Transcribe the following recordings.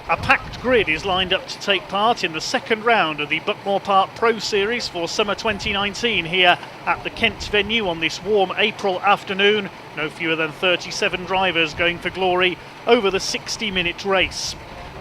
A packed grid is lined up to take part in the second round of the Buckmore Park Pro Series for summer 2019 here at the Kent venue on this warm April afternoon. No fewer than 37 drivers going for glory over the 60-minute race.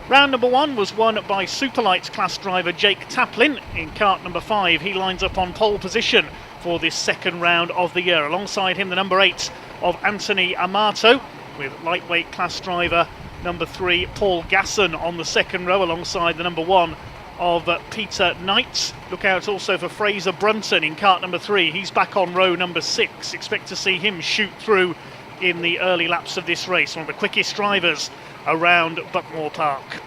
Round number one was won by Superlights class driver Jake Taplin in kart number 5. He lines up on pole position for this second round of the year. Alongside him, the number 8 of Anthony Amato, with lightweight class driver number 3 Paul Gasson on the second row, alongside the number 1 of Peter Knight. Look out also for Fraser Brunton in kart number 3. He's back on row number 6. Expect to see him shoot through in the early laps of this race. One of the quickest drivers around Buckmore Park.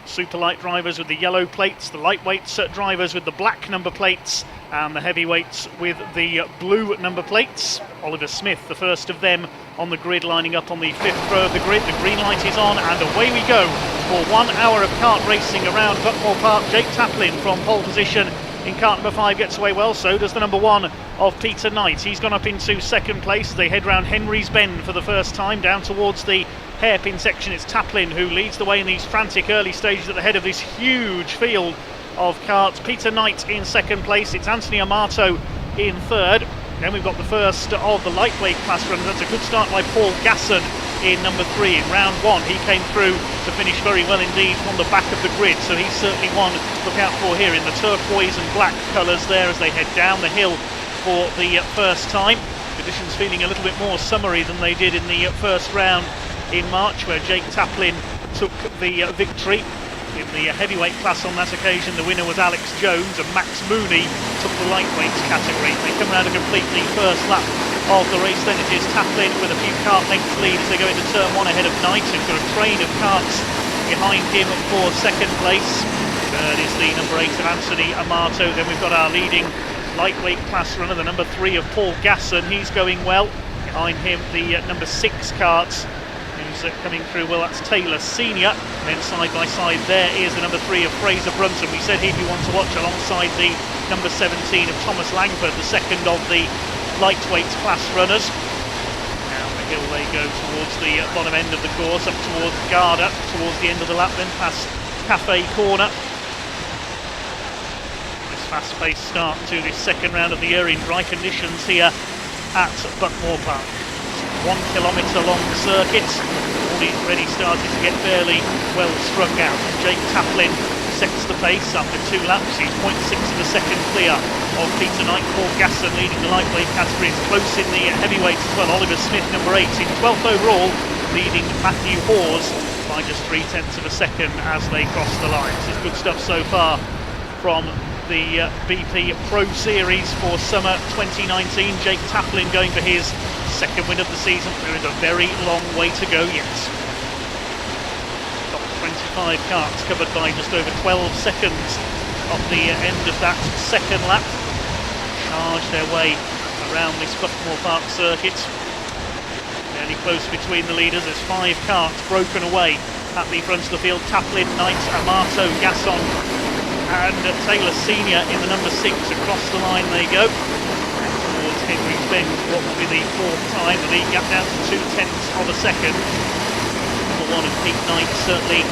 Superlight drivers with the yellow plates, the lightweights drivers with the black number plates, and the heavyweights with the blue number plates. Oliver Smith, the first of them on the grid, lining up on the 5th row of the grid. The green light is on and away we go for 1 hour of kart racing around Buckmore Park. Jake Taplin from pole position in kart number 5 gets away well, so does the number 1 of Peter Knight. He's gone up into second place. They head round Henry's Bend for the first time, down towards the hairpin section. It's Taplin who leads the way in these frantic early stages at the head of this huge field of karts. Peter Knight in second place. It's Anthony Amato in third. Then we've got the first of the lightweight class runners. That's a good start by Paul Gasson in number 3 in round 1. He came through to finish very well indeed from the back of the grid, so he's certainly one to look out for here in the turquoise and black colours there as they head down the hill for the first time. Conditions feeling a little bit more summery than they did in the first round in March, where Jake Taplin took the victory. In the heavyweight class on that occasion, the winner was Alex Jones, and Max Mooney took the lightweights category. They come around to complete the first lap of the race. Then it is Taplin with a few kart lengths lead as they go into turn 1 ahead of Knight, who's got a train of karts behind him for second place. Third is the number 8 of Anthony Amato. Then we've got our leading lightweight class runner, the number 3 of Paul Gasson. He's going well. Behind him, the number 6 karts who's coming through well, that's Taylor Senior. Then side by side there is the number 3 of Fraser Brunton. We said he'd be one to watch alongside the number 17 of Thomas Langford, the second of the lightweight class runners. Down the hill they go towards the bottom end of the course, up towards Garda, towards the end of the lap, then past Cafe Corner. This fast-paced start to this second round of the year in dry conditions here at Buckmore Park. 1 kilometre long circuit, already started to get fairly well struck out. Jake Taplin sets the pace after 2 laps. He's 0.6 of a second clear of Peter Knight. Paul Gasson leading the lightweight category. It's close in the heavyweights as well. Oliver Smith, number 8, in 12th overall, leading Matthew Hawes by just 0.3 of a second as they cross the line. This is good stuff so far from the BP Pro Series for summer 2019. Jake Taplin going for his second win of the season. There is a very long way to go yet. Top 25 karts covered by just over 12 seconds off the end of that second lap. Charge their way around this Buckmore Park circuit. Fairly close between the leaders. There's 5 karts broken away at the front of the field. Taplin, Knight, Amato, Gasson and Taylor Senior in the number 6. Across the line they go towards Henry's Bend. What will be the 4th time? The lead gap down to 0.2 of a second. Number 1 of Pete Knight certainly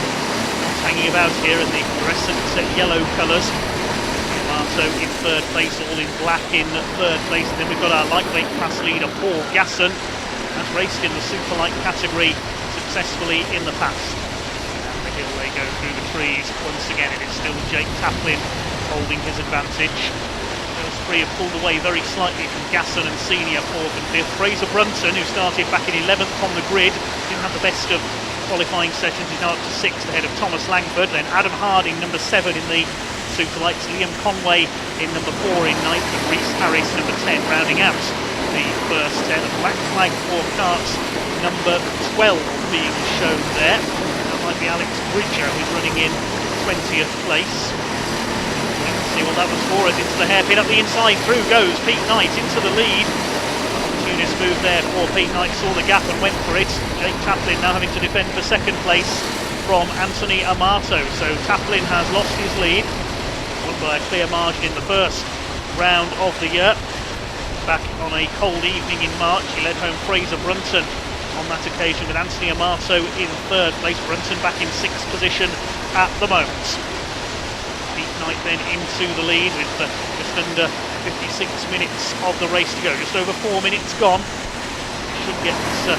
hanging about here in the fluorescent yellow colours. Amato in 3rd place, all in black in 3rd place. And then we've got our lightweight class leader Paul Gasson, has raced in the superlight category successfully in the past. Hill they go through the trees once again. It is still Jake Taplin holding his advantage. Those 3 have pulled away very slightly from Gasson and Senior, 4th and 5th. Fraser Brunton, who started back in 11th on the grid, didn't have the best of qualifying sessions. He's now up to 6th ahead of Thomas Langford. Then Adam Harding, number 7 in the Superlights. Liam Conway in number 4 in 9th, and Reese Harris, number 10, rounding out the first 10. And black flag for karts number 12 being shown there. Might be Alex Bridger, who's running in 20th place. Let's see what that was for us. Into the hairpin, up the inside, through goes Pete Knight into the lead. Opportunist move there for Pete Knight, saw the gap and went for it. Jake Taplin now having to defend for second place from Anthony Amato. So Taplin has lost his lead, won by a clear margin in the first round of the year. Back on a cold evening in March, he led home Fraser Brunton on that occasion, with Anthony Amato in third place. Brunton back in sixth position at the moment. Pete Knight then into the lead with just under 56 minutes of the race to go. Just over 4 minutes gone. Should get, I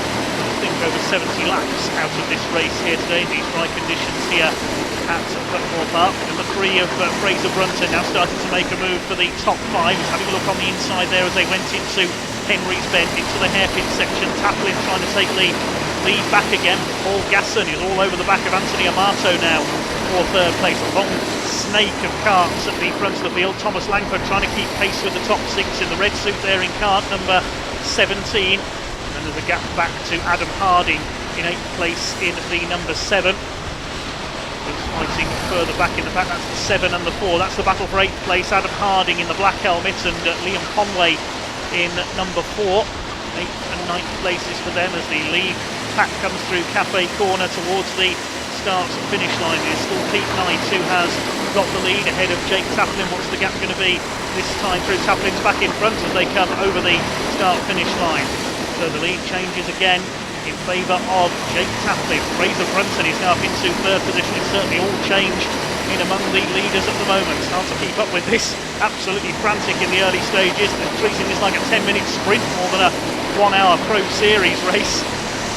think, over 70 laps out of this race here today in these dry conditions here at Buckmore Park. Number 3 of Fraser Brunton now starting to make a move for the top 5. Just having a look on the inside there as they went into Henry's Bend, into the hairpin section. Taplin trying to take the lead back again. Paul Gasson is all over the back of Anthony Amato now for third place. A long snake of carts at the front of the field. Thomas Langford trying to keep pace with the top 6 in the red suit there in cart number 17. And there's a gap back to Adam Harding in 8th place in the number 7. Who's fighting further back in the pack. That's the 7 and the 4. That's the battle for 8th place. Adam Harding in the black helmet and Liam Conway in number 4. 8th and 9th places for them as the lead pack comes through Cafe Corner towards the start and finish line. It's still Pete Knight who has got the lead ahead of Jake Taplin. What's the gap going to be this time through? Taplin's back in front as they come over the start finish line. So the lead changes again in favour of Jake Taplin. Fraser Brunton is now up into third position. It's certainly all changed in among the leaders at the moment. It's hard to keep up with this. Absolutely frantic in the early stages. They're treating this like a 10-minute sprint more than a 1-hour Pro Series race.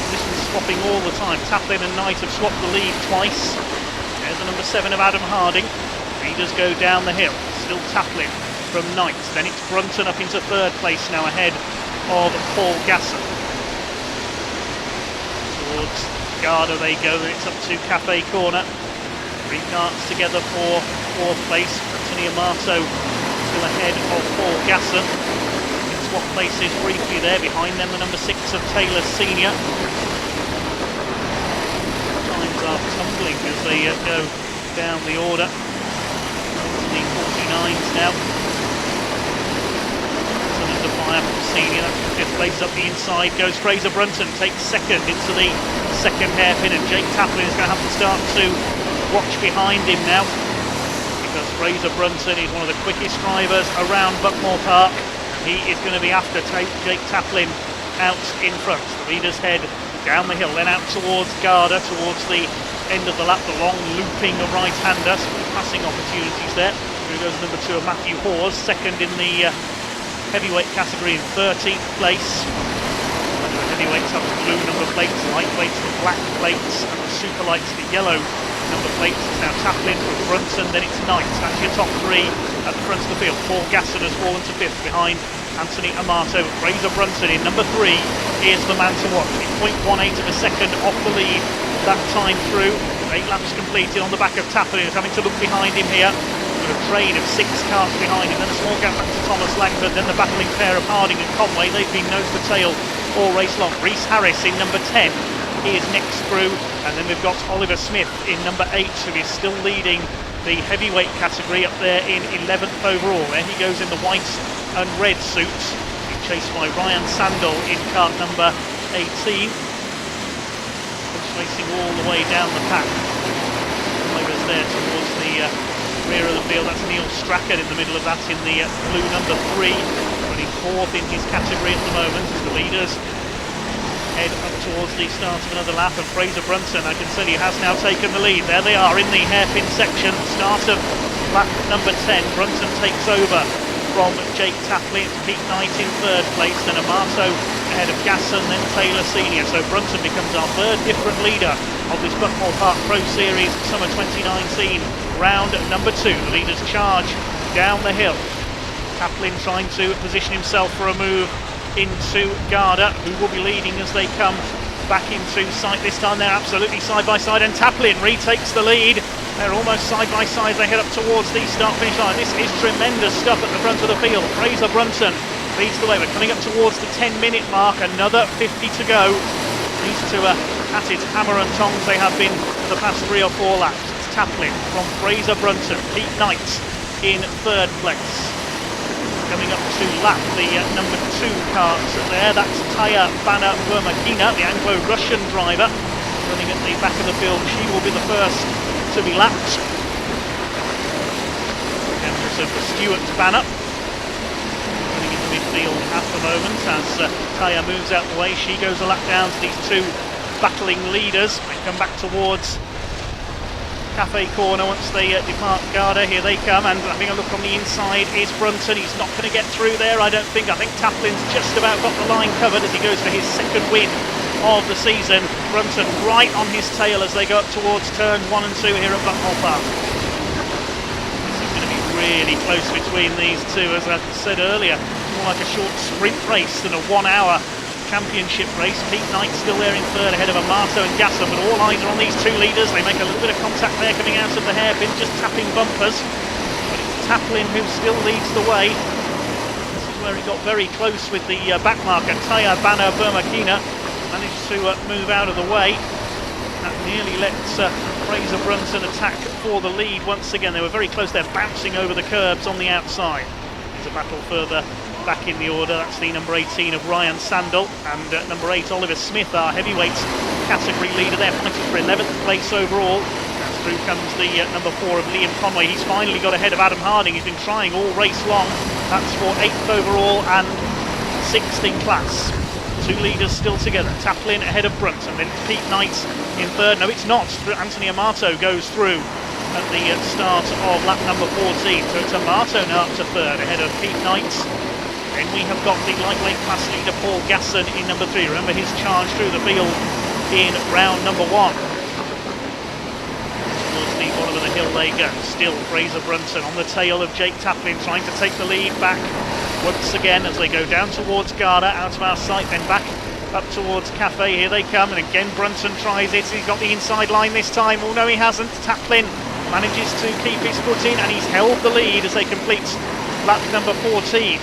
Positions swapping all the time. Taplin and Knight have swapped the lead twice. There's the number 7 of Adam Harding. Leaders go down the hill. Still Taplin from Knight. Then it's Brunton up into third place now ahead of Paul Gasson. Towards Garda they go, and it's up to Cafe Corner. 3 carts together for 4th place. Anthony Amato still ahead of Paul Gasson. Swap places briefly there. Behind them the number 6 of Taylor Senior. Times are tumbling as they go down the order. The 49s now. Under fire from Senior. That's the 5th place. Up the inside goes Fraser Brunton, takes second into the second hairpin, and Jake Taplin is going to have to start to watch behind him now, because Fraser Brunton is one of the quickest drivers around Buckmore Park. He is going to be after Jake Taplin out in front. The leaders head down the hill, then out towards Garda, towards the end of the lap, the long looping right-hander. Some passing opportunities there. Here goes number 2 of Matthew Hawes, second in the heavyweight category in 13th place. Heavyweights have the blue number plates, lightweights the black plates, and the superlights the yellow number plates. It's now Taplin from Brunton, then it's Knight. That's your top 3 at the front of the field. Paul Gasson has fallen to 5th behind Anthony Amato. Fraser Brunton in number 3 is the man to watch. 0.18 of a second off the lead that time through. 8 laps completed on the back of Taplin, who's having to look behind him here. A train of 6 cars behind him, then a small gap back to Thomas Langford, then the battling pair of Harding and Conway. They've been nose to tail all race long. Rhys Harris in number 10 is next through, and then we've got Oliver Smith in number 8, who is still leading the heavyweight category up there in 11th overall. There he goes in the white and red suits, being chased by Ryan Sandel in cart number 18. Racing all the way down the pack. Conway's there towards the rear of the field. That's Neil Strachan in the middle of that in the blue number 3, running 4th in his category at the moment as the leaders head up towards the start of another lap. And Fraser Brunton, I can tell you, has now taken the lead. There they are in the hairpin section, start of lap number 10. Brunton takes over from Jake Taplin. It's Pete Knight in 3rd place, then Amato ahead of Gasson, then Taylor Senior. So Brunton becomes our 3rd different leader of this Buckmore Park Pro Series Summer 2019. Round number 2, the leaders charge down the hill. Taplin trying to position himself for a move into Garda, who will be leading as they come back into sight. This time they're absolutely side by side, and Taplin retakes the lead. They're almost side by side. They head up towards the start finish line. This is tremendous stuff at the front of the field. Fraser Brunton leads the way. We're coming up towards the 10-minute mark. Another 50 to go. These two are at it hammer and tongs. They have been for the past 3 or 4 laps. It's Taplin from Fraser Brunton. Pete Knight in 3rd place. Coming up to lap the number 2 carts there. That's Taya Bana Vermakina, the Anglo-Russian driver, running at the back of the field. She will be the first to be lapped. Members of Stuart Banner running in the midfield at the moment as Taya moves out the way. She goes a lap down to these two battling leaders. They come back towards Cafe Corner once they depart Garda. Here they come, and having a look on the inside is Brunton. He's not going to get through there, I don't think. I think Taplin's just about got the line covered as he goes for his second win of the season. Brunton right on his tail as they go up towards turn 1 and 2 here at Buckmore Park. This is going to be really close between these two, as I said earlier. More like a short sprint race than a 1 hour championship race. Pete Knight still there in third ahead of Amato and Gasson, but all eyes are on these two leaders. They make a little bit of contact there coming out of the hairpin, just tapping bumpers. But it's Taplin who still leads the way. This is where he got very close with the back marker. Taya Bana Burmakina managed to move out of the way. That nearly let Fraser Brunton attack for the lead once again. They were very close. They're bouncing over the curbs on the outside. There's a battle further back in the order. That's the number 18 of Ryan Sandel and number 8 Oliver Smith, our heavyweights category leader. They're fighting for 11th place overall. And through comes the number 4 of Liam Conway. He's finally got ahead of Adam Harding. He's been trying all race long. That's for 8th overall and 6th in class. Two leaders still together. Taplin ahead of Brunton, then it's Pete Knight in third. No, it's not. Anthony Amato goes through at the start of lap number 14. So it's Amato now up to third ahead of Pete Knight. Then we have got the lightweight class leader Paul Gasson in number 3. Remember his charge through the field in round number 1. Towards the bottom of the hill they go. Still Fraser Brunton on the tail of Jake Taplin, trying to take the lead back once again as they go down towards Garda, out of our sight, then back up towards Cafe. Here they come, and again Brunton tries it. He's got the inside line this time. Oh no, he hasn't. Taplin manages to keep his foot in, and he's held the lead as they complete lap number 14.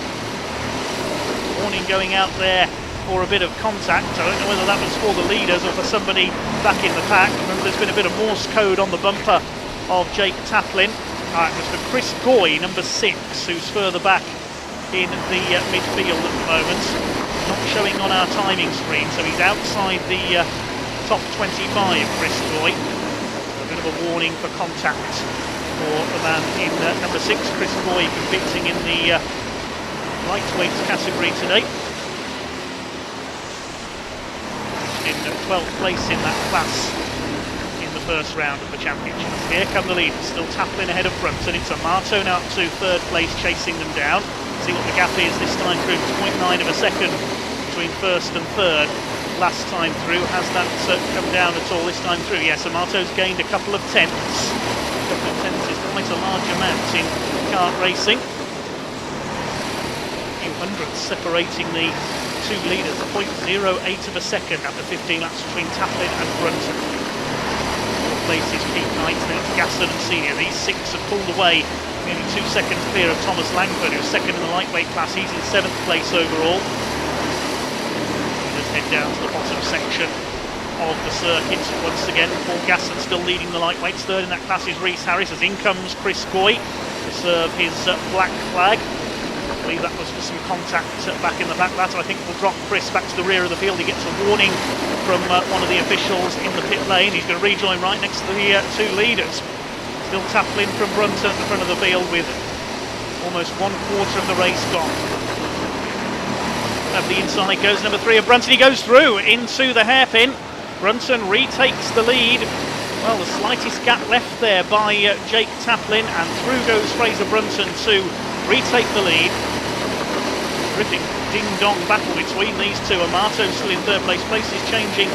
Warning going out there for a bit of contact. I don't know whether that was for the leaders or for somebody back in the pack. Remember, there's been a bit of Morse code on the bumper of Jake Taplin. It was for Chris Goy, number 6, who's further back in the midfield at the moment. Not showing on our timing screen, so he's outside the top 25, Chris Goy. A bit of a warning for contact for the man in number 6, Chris Goy, competing in the lightweight category today. In 12th place in that class in the first round of the championship. Here come the leaders, still Taplin ahead of Brunton. It's Amato now up to third place, chasing them down. See what the gap is this time through. 0.9 of a second between first and third. Last time through, has that come down at all this time through? Yes, Amato's gained a couple of tenths. A couple of tenths is quite a large amount in kart racing. Hundredths separating the two leaders, 0.08 of a second after 15 laps between Taplin and Brunton. Fourth place is Pete Knight, then it's Gasson and Senior. These 6 have pulled away, nearly 2 seconds clear of Thomas Langford, who's second in the lightweight class. He's in 7th place overall. Let's head down to the bottom section of the circuit once again. Paul Gasson still leading the lightweights. Third in that class is Rhys Harris, as in comes Chris Goy to serve his black flag. I believe that was for some contact back in the back. That I think will drop Chris back to the rear of the field. He gets a warning from one of the officials in the pit lane. He's going to rejoin right next to the two leaders. Still Taplin from Brunton at the front of the field with almost 1/4 of the race gone. Up the inside goes number 3 of Brunton. He goes through into the hairpin. Brunton retakes the lead. Well, the slightest gap left there by Jake Taplin, and through goes Fraser Brunton to retake the lead. Terrific ding-dong battle between these two. Amato still in third place. Place is changing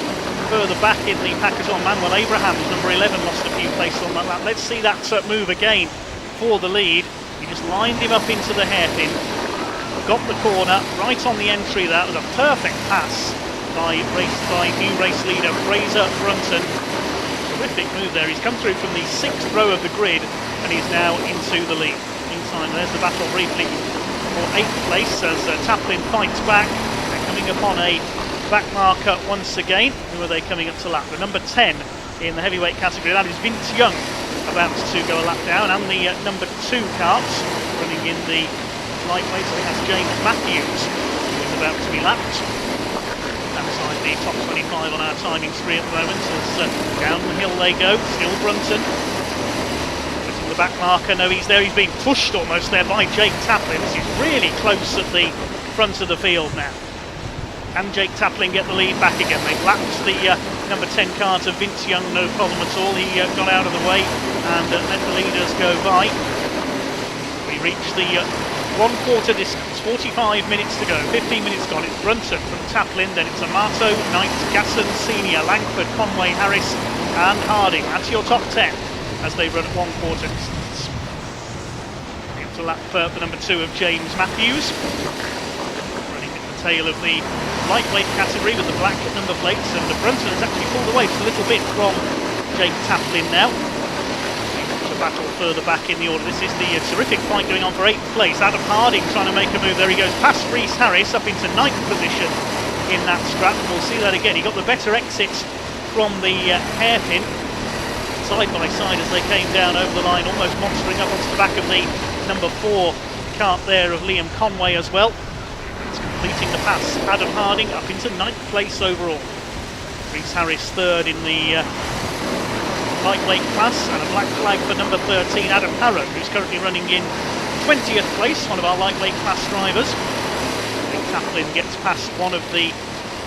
further back in the pack as well. Manuel Abrahams, number 11, lost a few places on that lap. Let's see that move again for the lead. He just lined him up into the hairpin, got the corner right on the entry. That was a perfect pass by new race leader Fraser Brunton. Terrific move there. He's come through from the 6th row of the grid and he's now into the lead. Meantime, there's the battle briefly for 8th place as Taplin fights back. They're coming upon a back marker once again. Who are they coming up to lap? The number 10 in the heavyweight category. That is Vince Young, about to go a lap down, and the number 2 carts running in the lightweight. I think that's James Matthews, who is about to be lapped. Outside the top 25 on our timing screen at the moment as down the hill they go. Still Brunton. The back marker, no, he's there. He's being pushed almost there by Jake Taplin. This is really close at the front of the field now. And Jake Taplin get the lead back again. They've lapsed the number 10 cars of Vince Young, no problem at all. He got out of the way and let the leaders go by. We reach the 1/4 distance, 45 minutes to go, 15 minutes gone. It's Brunton from Taplin, then it's Amato, Knight, Gasson, Senior, Langford, Conway, Harris and Harding. That's your top 10 as they run at 1/4 distance. Into lap the number 2 of James Matthews. Tail of the lightweight category with the black number plates, and Brunton has actually pulled away just a little bit from Jake Taplin now. To battle further back in the order. This is the terrific fight going on for 8th place. Adam Harding trying to make a move. There he goes past Rhys Harris up into 9th position in that scrap. We'll see that again. He got the better exit from the hairpin side by side as they came down over the line, almost monstering up onto the back of the number 4 cart there of Liam Conway as well. Completing the pass, Adam Harding up into 9th place overall. Rhys Harris 3rd in the lightweight class, and a black flag for number 13, Adam Harrow, who's currently running in 20th place, one of our lightweight class drivers. Taplin gets past one of the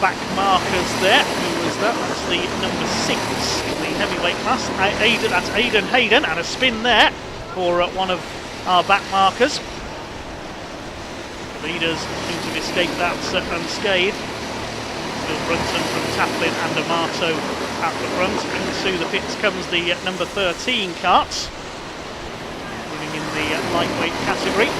back markers there. Who was that? That's the number 6 in the heavyweight class. That's Aidan Hayden, and a spin there for one of our back markers. Leaders seem to have escaped that unscathed. Still Brunton from Taplin and Amato at the front. Into the pits comes the number 13 carts, running in the lightweight category.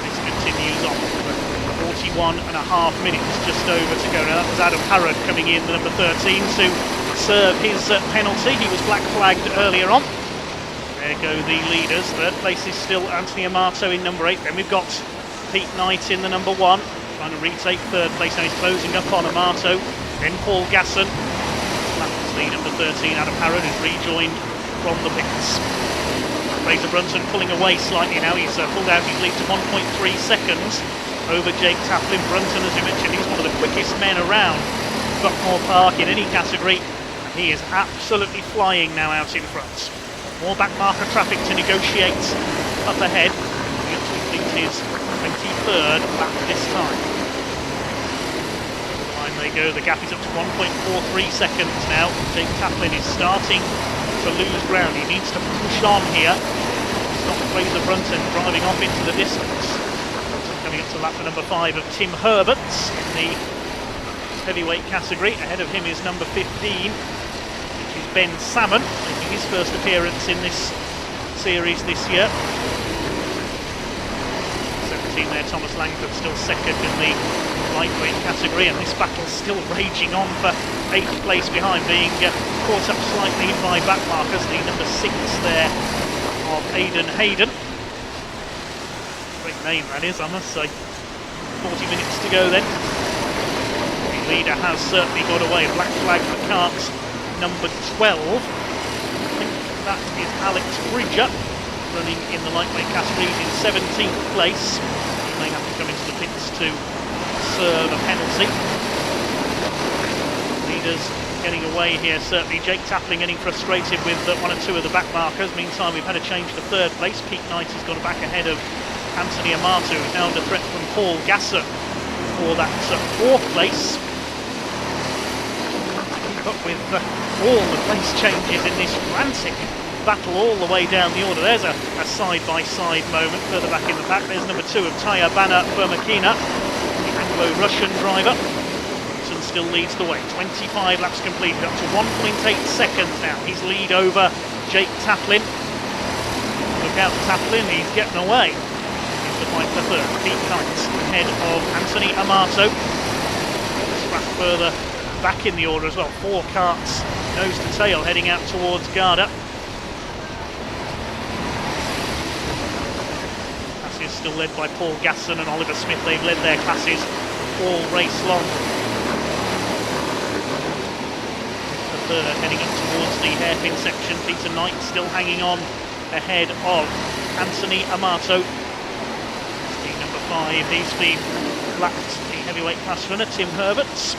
This continues on for 41.5 minutes, just over to go. Now that was Adam Harrod coming in, the number 13, to serve his penalty. He was black flagged earlier on. There go the leaders. 3rd place is still Anthony Amato in number 8. Then we've got Pete Knight in the number 1, trying to retake 3rd place. Now he's closing up on Amato. Then Paul Gasson. That's the number 13, Adam Harrod, who's rejoined from the pits. Fraser Brunton pulling away slightly now. He's pulled out his lead to 1.3 seconds over Jake Taplin. Brunton, as you mentioned, he's one of the quickest men around Buckmore Park in any category. He is absolutely flying now out in front. More back marker traffic to negotiate up ahead. He has to complete his 23rd lap this time. Line they go, the gap is up to 1.43 seconds now. Jake Taplin is starting to lose ground. He needs to push on here. Stop Fraser Brunton driving off into the distance. Coming up to lap number 5 of Tim Herberts in the heavyweight category. Ahead of him is number 15. Ben Salmon, making his first appearance in this series this year. 17 there, Thomas Langford still 2nd in the lightweight category, and this battle still raging on for 8th place behind, being caught up slightly by back markers. The number 6 there of Aidan Hayden. Great name that is, I must say. 40 minutes to go then. The leader has certainly got away. Black flag for carts number 12. I think that is Alex Bridger, running in the lightweight categories in 17th place. He may have to come into the pits to serve a penalty. Leaders getting away here, certainly. Jake Taplin getting frustrated with 1 or 2 of the back markers. Meantime, we've had a change to 3rd place. Pete Knight has gone back ahead of Anthony Amato, who's now under threat from Paul Gasson for that 4th place. But with all the place changes in this frantic battle all the way down the order, there's a side-by-side moment further back in the pack. There's number 2 of Taya Bana Burmakina, the Anglo-Russian driver. Wilson still leads the way. 25 laps completed, up to 1.8 seconds now. His lead over Jake Taplin. Look out for Taplin, he's getting away. He's the fight for 3rd. Pete Knight ahead of Anthony Amato. Scrap further back in the order as well. 4 carts nose to tail heading out towards Garda. Class is still led by Paul Gasson and Oliver Smith. They've led their classes all race long. The 3rd heading up towards the hairpin section. Peter Knight still hanging on ahead of Anthony Amato. The number 5, he's been lapped, the heavyweight class runner, Tim Herberts.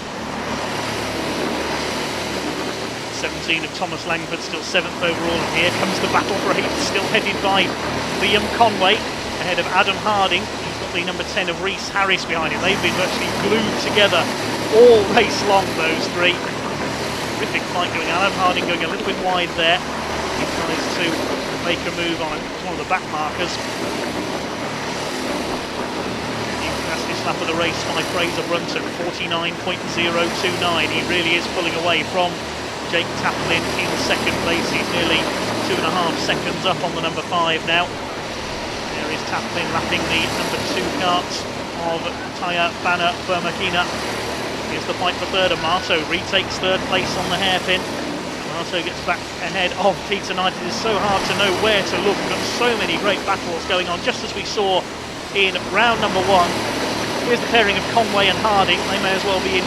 17 of Thomas Langford, still 7th overall, and here comes the battle for 8th, still headed by Liam Conway. ahead of Adam Harding. He's got the number 10 of Rhys Harris behind him. They've been virtually glued together all race long, those three. Terrific fight going on. Adam Harding going a little bit wide there. He tries to make a move on one of the back markers. Fastest lap of the race by Fraser Brunton, 49.029. He really is pulling away from Jake Taplin in second place. He's nearly 2.5 seconds up on the number 5 now. There is Taplin lapping the number 2 kart of Taya Banner Burmakina. Here's the fight for third, and Marto retakes third place on the hairpin. Marto gets back ahead of Peter Knight. It is so hard to know where to look. We've got so many great battles going on, just as we saw in round number 1. Here's the pairing of Conway and Harding. They may as well be in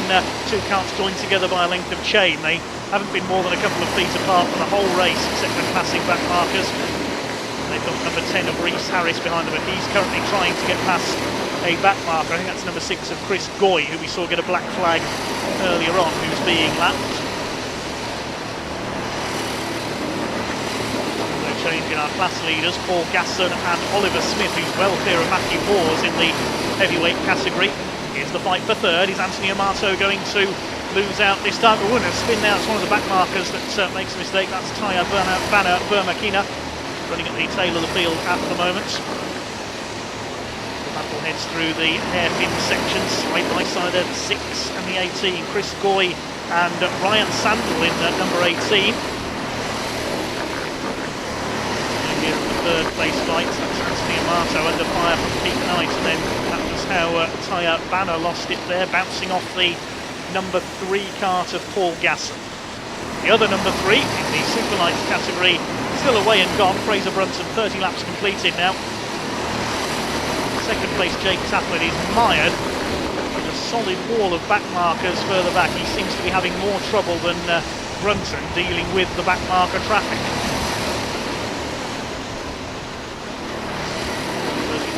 2 karts joined together by a length of chain. They haven't been more than a couple of feet apart for the whole race, except when passing back markers. They've got number 10 of Rhys Harris behind them, and he's currently trying to get past a back marker. I think that's number 6 of Chris Goy, who we saw get a black flag earlier on, who's being lapped. Change in our class leaders, Paul Gasson and Oliver Smith, who's well clear of Matthew Hawes in the heavyweight category. Here's the fight for third. Is Anthony Amato going to lose out this time? Oh, and a spin now. It's one of the back markers that makes a mistake. That's Taya Banner Burmakina running at the tail of the field at the moment. The battle heads through the hairpin sections, side by side there, the 6 and the 18. Chris Goy and Ryan Sandel in number 18. Third place fight, that's Anthony Amato under fire from Pete Knight, and then that was how Taya Banner lost it there, bouncing off the number 3 kart of Paul Gasson. The other number 3 in the Superlights category, still away and gone. Fraser Brunton, 30 laps completed now. Second place Jake Taplin is mired with a solid wall of back markers further back. He seems to be having more trouble than Brunton dealing with the back marker traffic.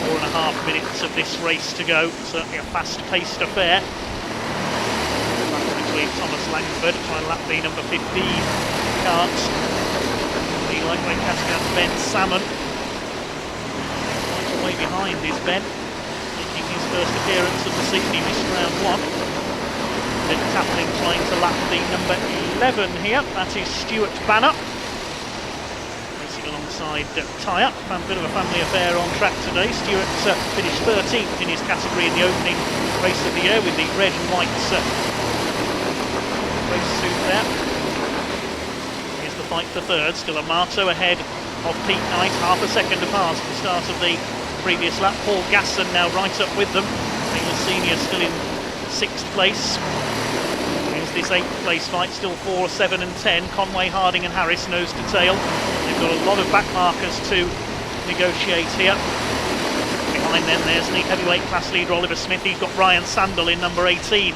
4.5 minutes of this race to go. Certainly a fast-paced affair. That's between Thomas Langford trying to lap the number 15 kart. The lightweight category, Ben Salmon. Quite way behind is Ben, making his first appearance of the season. He missed round 1. Then Taplin trying to lap the number 11 here. That is Stuart Banner. Alongside Taya. A bit of a family affair on track today. Stewart finished 13th in his category in the opening race of the year with the red and white race suit there. Here's the fight for third. Still Amato ahead of Pete Knight, half a second apart at the start of the previous lap. Paul Gasson now right up with them. Taylor Senior still in 6th place. Here's this 8th place fight, still 4, 7 and 10. Conway, Harding and Harris nose to tail. They've got a lot of back markers to negotiate here. Behind them, there's the heavyweight class leader Oliver Smith. He's got Ryan Sandel in number 18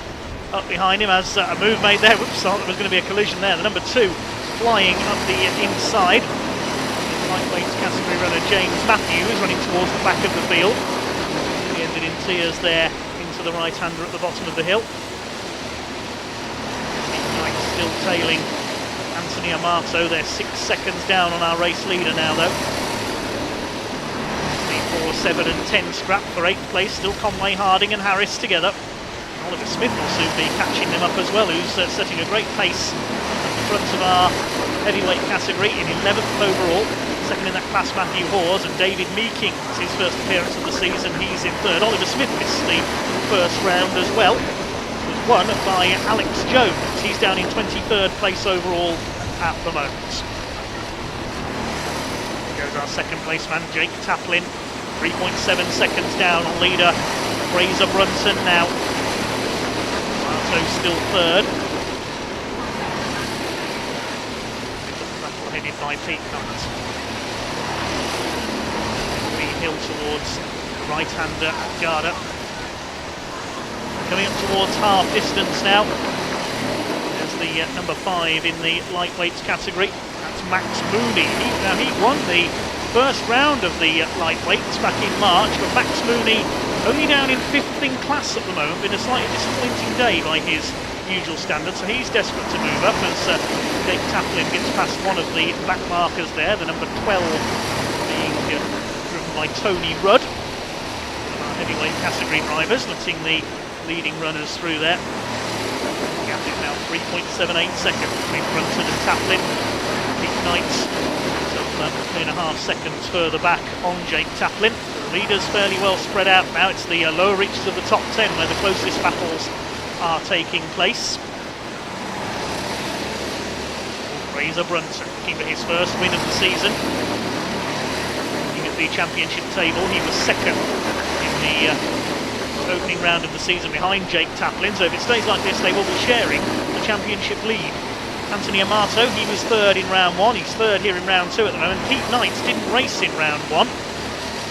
up behind him as a move made there. Whoops, thought there was going to be a collision there. The number 2 flying up the inside. The lightweight category runner James Matthews running towards the back of the field. He ended in tears there into the right-hander at the bottom of the hill. Knight still tailing Anthony Amato. They're 6 seconds down on our race leader now though. The 4, 7 and 10 scrap for 8th place. Still Conway, Harding and Harris together. Oliver Smith will soon be catching them up as well, who's setting a great pace at the front of our heavyweight category in 11th overall. Second in that class Matthew Hawes, and David Meeking, it's his first appearance of the season, he's in 3rd. Oliver Smith missed the first round as well. Won by Alex Jones. He's down in 23rd place overall at the moment. Here goes our second place man, Jake Taplin. 3.7 seconds down on leader Fraser Brunton now. Marto still 3rd. Battle headed by Pete Knight. Green Hill towards the right-hander Garda. Coming up towards half distance now. There's the number 5 in the lightweights category. That's Max Mooney. He won the first round of the lightweights back in March, but Max Mooney only down in 5th in class at the moment. Been a slightly disappointing day by his usual standards, so he's desperate to move up as Jake Taplin gets past one of the back markers there, the number 12 being driven by Tony Rudd. One of our heavyweight category drivers, letting the leading runners through there. Gap is now 3.78 seconds between Brunton and Taplin. Pete Knight some 3.5 seconds further back on Jake Taplin. The leaders fairly well spread out now. It's the lower reaches of the top 10 where the closest battles are taking place. Fraser Brunton looking for his first win of the season. Looking at the championship table, he was second in the opening round of the season behind Jake Taplin, so if it stays like this they will be sharing the championship lead. Anthony Amato, he was third in round one, he's third here in round two at the moment. Pete Knight didn't race in round one,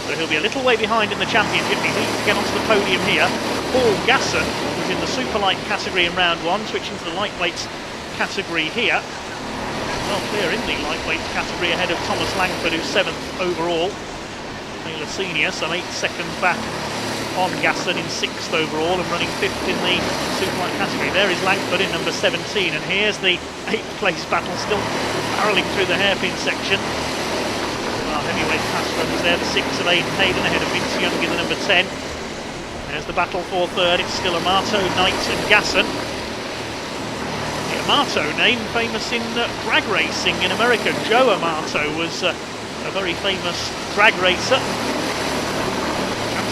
so he'll be a little way behind in the championship. He's eager to get onto the podium here. Paul Gasson was in the superlight category in round one, switching to the lightweight category here. Well clear in the lightweight category ahead of Thomas Langford, who's 7th overall. Taylor Senior some 8 seconds back on Gasson in 6th overall and running 5th in the superlight category. There is Langford in number 17, and here's the 8th place battle still barrelling through the hairpin section. Our heavyweight class runners there, the 6 of Aidan Hayden ahead of Vince Young in the number 10. There's the battle for third, it's still Amato, Knight and Gasson. The Amato name famous in drag racing in America. Joe Amato was a very famous drag racer.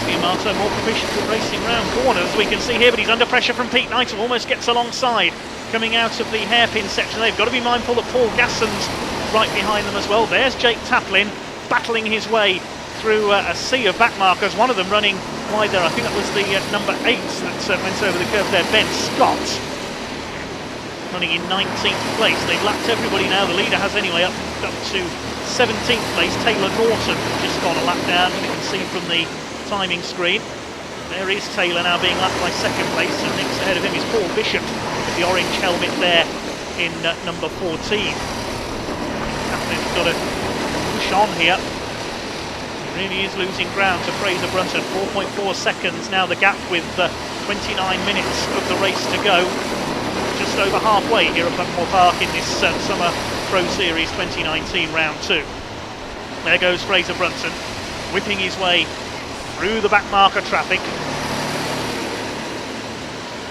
Amato more proficient at racing round corners, we can see here, but he's under pressure from Pete Knight, who almost gets alongside. Coming out of the hairpin section, they've got to be mindful that Paul Gasson's right behind them as well. There's Jake Taplin battling his way through a sea of backmarkers, one of them running wide there. I think that was the number 8 that went over the curve there, Ben Scott, running in 19th place. They've lapped everybody now. The leader has anyway up to 17th place. Taylor Norton just gone a lap down, you can see from the timing screen. There is Taylor now being lapped by 2nd place, and next ahead of him is Paul Bishop with the orange helmet there in number 14. Captain's got to push on here. He really is losing ground to Fraser Brunton. 4.4 seconds now the gap, with 29 minutes of the race to go. Just over halfway here at Buckmore Park in this Summer Pro Series 2019 round 2. There goes Fraser Brunton, whipping his way through the backmarker traffic.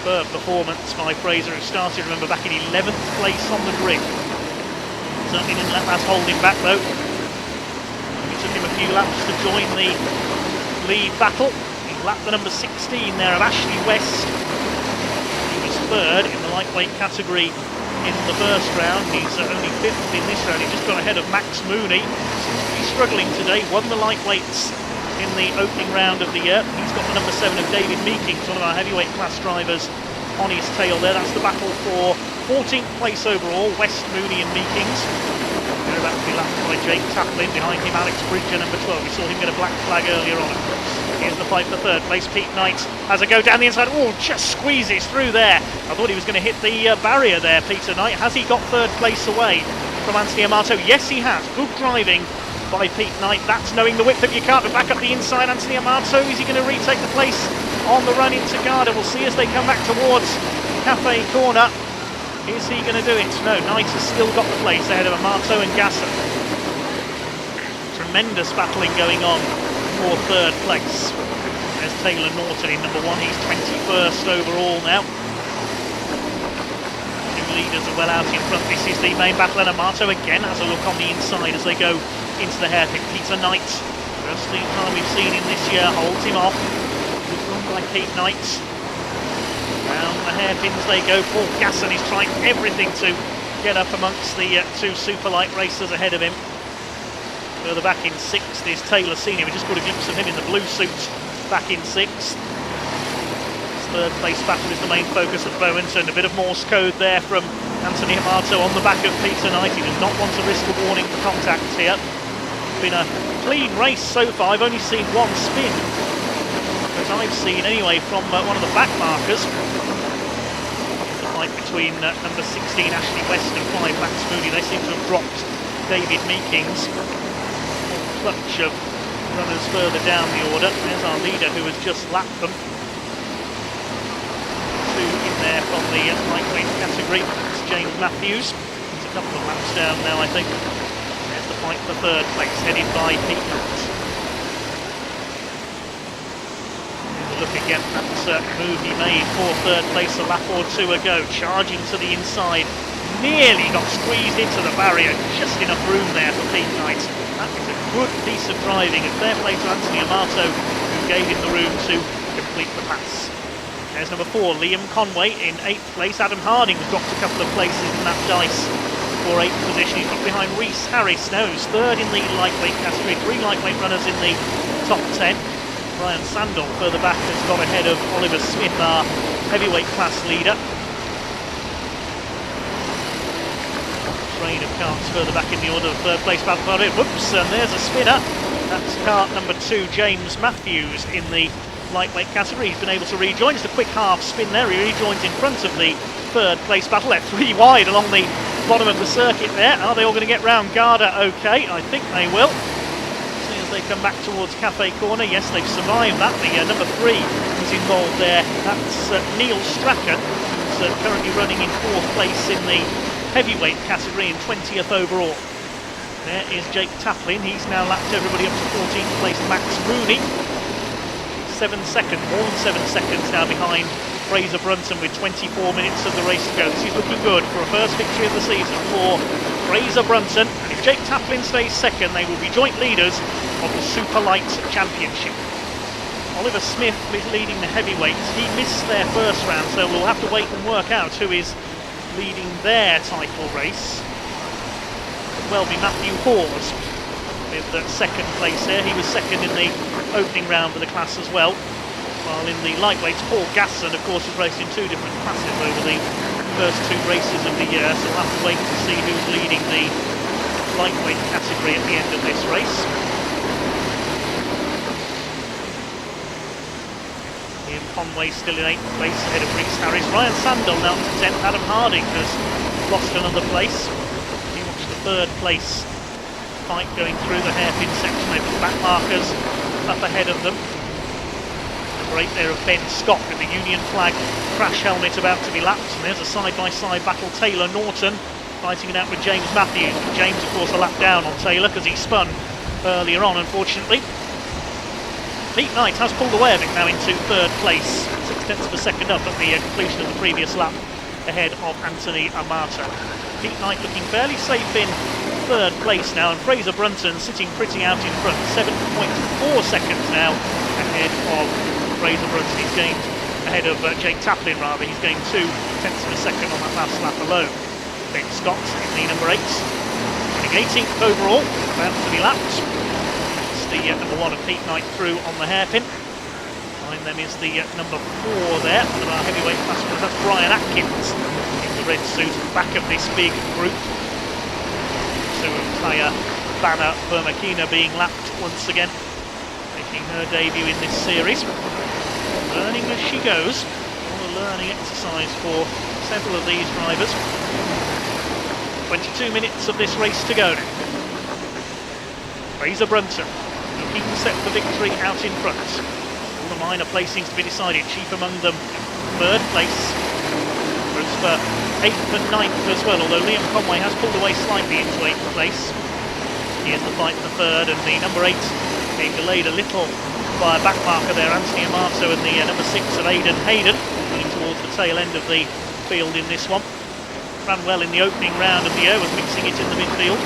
Superb performance by Fraser, who started, remember, back in 11th place on the grid. Certainly didn't let that hold him back though. It took him a few laps to join the lead battle. He lapped the number 16 there of Ashley West. He was 3rd in the lightweight category in the first round. He's only 5th in this round. He just got ahead of Max Mooney. Seems to be struggling today. Won the lightweights in the opening round of the year. He's got the number 7 of David Meekings, one of our heavyweight class drivers, on his tail there. That's the battle for 14th place overall, West, Mooney and Meekings. They're about to be lapped by Jake Taplin. Behind him, Alex Bridger, number 12. We saw him get a black flag earlier on, of course. Here's the fight for 3rd place. Pete Knight has a go down the inside. Oh, just squeezes through there. I thought he was going to hit the barrier there, Peter Knight. Has he got 3rd place away from Anthony Amato? Yes, he has. Good driving by Pete Knight. That's knowing the width of your car, but back up the inside. Anthony Amato, is he going to retake the place on the run into Garda? We'll see as they come back towards Cafe Corner. Is he going to do it? No, Knight has still got the place ahead of Amato and Gasson. Tremendous battling going on for 3rd place. There's Taylor Norton in number 1. He's 21st overall now. Two leaders are well out in front. This is the main battle, and Amato again has a look on the inside as they go into the hairpin. Peter Knight, first time we've seen him this year, holds him off. Good run by Pete Knight. Down the hairpins they go. Paul Gasson is trying everything to get up amongst the 2 superlight racers ahead of him. Further back in 6th is Taylor Senior. We just got a glimpse of him in the blue suit back in 6th. His 3rd place battle is the main focus at the moment, and a bit of Morse code there from Anthony Amato on the back of Peter Knight. He does not want to risk a warning for contact here. Been a clean race so far. I've only seen one spin, as I've seen anyway, from one of the back markers. The fight between number 16 Ashley West and 5 Max Mooney. They seem to have dropped David Meekings. Clutch of runners further down the order. There's our leader who has just lapped them. 2 in there from the lightweight category. It's James Matthews. He's a couple of laps down now, I think. There's the fight for 3rd place, headed by Pete Knight. look again at that move he made for third place a lap or two ago, charging to the inside, nearly got squeezed into the barrier, just enough room there for Pete Knight. That was a good piece of driving, and fair play to Anthony Amato, who gave him the room to complete the pass. There's number 4, Liam Conway in 8th place. Adam Harding's dropped a couple of places in that dice for 8th position. He's got behind Rhys Harris now, who's 3rd in the lightweight category. 3 lightweight runners in the top 10. Ryan Sandel further back has got ahead of Oliver Smith, our heavyweight class leader. Train of carts further back in the order of third place battle for it. Whoops, and there's a spinner. That's cart number 2, James Matthews, in the lightweight category. He's been able to rejoin. Just a quick half spin there. He rejoins in front of the third place battle. They're 3 wide along the bottom of the circuit there. Are they all going to get round Garda okay? I think they will. See as they come back towards Cafe Corner. Yes, they've survived that. The number 3 who's involved there. That's Neil Strachan, who's currently running in 4th place in the heavyweight category and 20th overall. There is Jake Taplin. He's now lapped everybody up to 14th place. Max Mooney, 7 seconds, more than 7 seconds now behind Fraser Brunton with 24 minutes of the race to go. This is looking good for a first victory of the season for Fraser Brunton. And if Jake Taplin stays second, they will be joint leaders of the Super Light Championship. Oliver Smith is leading the heavyweights. He missed their first round, so we'll have to wait and work out who is leading their title race. Could well be Matthew Hawes with second place there. He was second in the opening round for the class as well. While in the lightweights, Paul Gasson, of course, has raced in 2 different classes over the first 2 races of the year, so we'll have to wait to see who's leading the lightweight category at the end of this race. Liam Conway still in 8th place ahead of Rhys Harris. Ryan Sandel now to 10th. Adam Harding has lost another place. He watched the 3rd place fight going through the hairpin section. They've got back markers up ahead of them. Number 8 there of Ben Scott with the Union flag crash helmet about to be lapped. And there's a side-by-side battle. Taylor Norton fighting it out with James Matthews. But James, of course, a lap down on Taylor because he spun earlier on, unfortunately. Pete Knight has pulled away a bit now into 3rd place, 6/10 of a second up at the conclusion of the previous lap, ahead of Anthony Amato. Pete Knight looking fairly safe in 3rd place now, and Fraser Brunton sitting pretty out in front, 7.4 seconds now ahead of Fraser Brunton. He's gained ahead of Jake Taplin, rather. He's gained 2/10 of a second on that last lap alone. Ben Scott in the number 8, running 18th overall, about to be lapped. The number 1 of Pete Knight through on the hairpin. Behind them is the number 4 there. There are heavyweight class runners. That's Brian Atkins in the red suit at the back of this big group. So Taya Banna Bermakina being lapped once again, making her debut in this series. Learning as she goes. All a learning exercise for several of these drivers. 22 minutes of this race to go now. Fraser Brunton looking set for victory out in front. All the minor placings to be decided. Chief among them, 3rd place. Routes for 8th and 9th as well, although Liam Conway has pulled away slightly into 8th place. Here's the fight for 3rd, and the number 8 being delayed a little by a back marker there, Anthony Amato, and the number 6 of Aidan Hayden, running towards the tail end of the field in this one. Ran well in the opening round of the year, was mixing it in the midfield.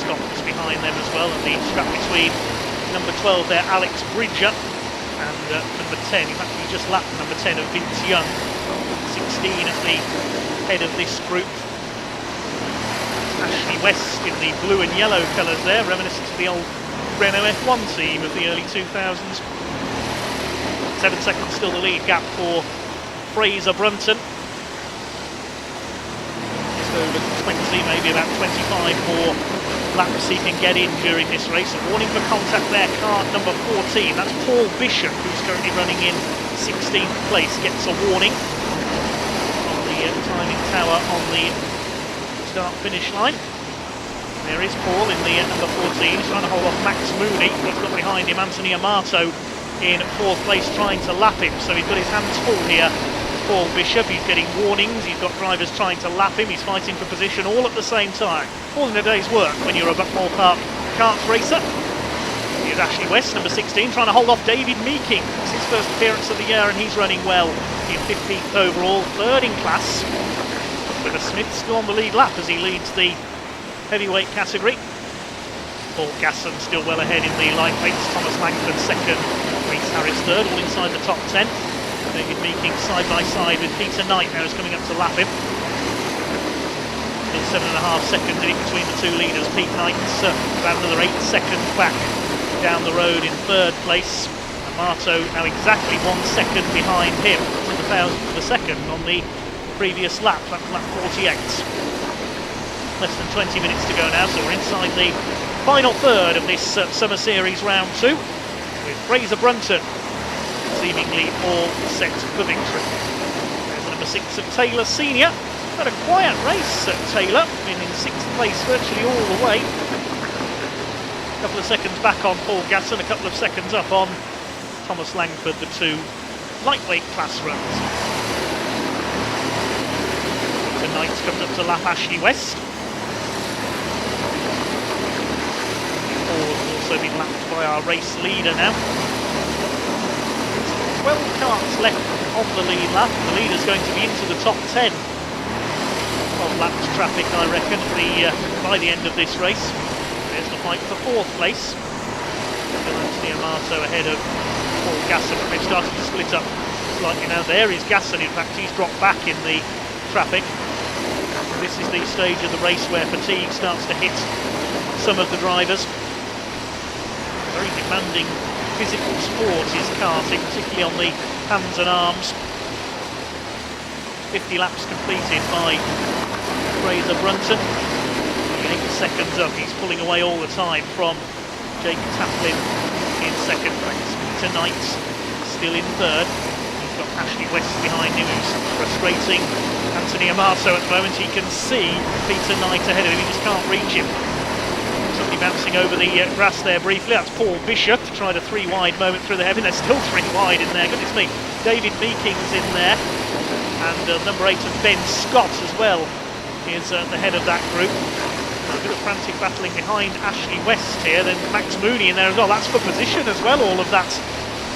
Scott is behind them as well, and the scrap between number 12 there, Alex Bridger, and number 10, in fact he just lapped number 10 of Vince Young, 16 at the head of this group. Ashley West in the blue and yellow colours there, reminiscent of the old Renault F1 team of the early 2000s. 7 seconds still the lead gap for Fraser Brunton. Just over 20, maybe about 25 more laps he can get in during this race. A warning for contact there, card number 14. That's Paul Bishop, who's currently running in 16th place, gets a warning on the timing tower on the start-finish line. There is Paul in the number 14. He's trying to hold off Max Mooney. He's got behind him Anthony Amato in 4th place, trying to lap him. So he's got his hands full here. Paul Bishop, he's getting warnings, he's got drivers trying to lap him, he's fighting for position all at the same time. All in a day's work when you're a Buckmore Park karts racer. The Here's Ashley West, number 16, trying to hold off David Meeking. It's his first appearance of the year and he's running well. In 15th overall, third in class. With a Smith still on the lead lap as he leads the heavyweight category. Paul Gasson still well ahead in the lightweights. Thomas Langford second, Reece Harris third, all inside the top 10. David Meeking side by side with Peter Knight now is coming up to lap him. Still 7.5 seconds in it between the two leaders. Pete Knight's about another 8 seconds back down the road in third place. Amato now exactly 1 second behind him to the 1,000th of a second on the previous lap, lap 48. Less than 20 minutes to go now, so we're inside the final third of this Summer Series round 2 with Fraser Brunton seemingly all set for victory. There's the number 6 of Taylor Senior. Had a quiet race at Taylor, been in 6th place virtually all the way. A couple of seconds back on Paul Gasson, a couple of seconds up on Thomas Langford, the two lightweight class runs. Tonight comes up to lap Ashley West. Also been lapped by our race leader now. 12 carts left on the lead lap. The leader's going to be into the top 10 of lapped traffic, I reckon, by the end of this race. There's the fight for 4th place. Still Anthony Amato ahead of Paul Gasson. They've started to split up slightly now. There is Gasson, in fact, he's dropped back in the traffic. This is the stage of the race where fatigue starts to hit some of the drivers. Very demanding physical sport is karting, particularly on the hands and arms. 50 laps completed by Fraser Brunton. 8 seconds up, he's pulling away all the time from Jake Taplin in second place. Peter Knight still in third. He's got Ashley West behind him, who's frustrating Anthony Amato at the moment. He can see Peter Knight ahead of him, he just can't reach him. Somebody bouncing over the grass there briefly. That's Paul Bishop, tried a 3 wide moment through the heavy. There's still 3 wide in there, goodness me. David Meeking's in there, and number 8 of Ben Scott as well is the head of that group. A bit of frantic battling behind Ashley West here. Then Max Mooney in there as well. That's for position as well, all of that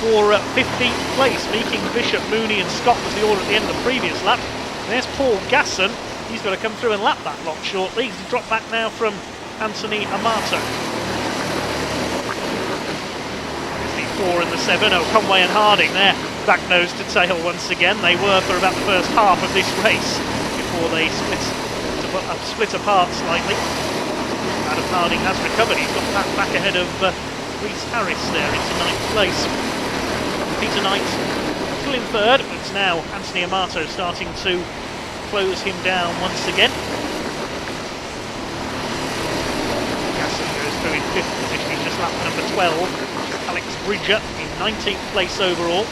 for 15th place. Meeking, Bishop, Mooney and Scott was the order at the end of the previous lap. And there's Paul Gasson. He's got to come through and lap that lot shortly. He's dropped back now from Anthony Amato. The 4 and the 7. Oh, Conway and Harding there, back nose to tail once again. They were for about the first half of this race before they split apart slightly. Adam Harding has recovered. He's got that back ahead of Reece Harris there into 9th place. Peter Knight still in third, but it's now Anthony Amato starting to close him down once again. Gasson goes through in 5th position. He's just lapped number 12. Alex Bridger in 19th place overall.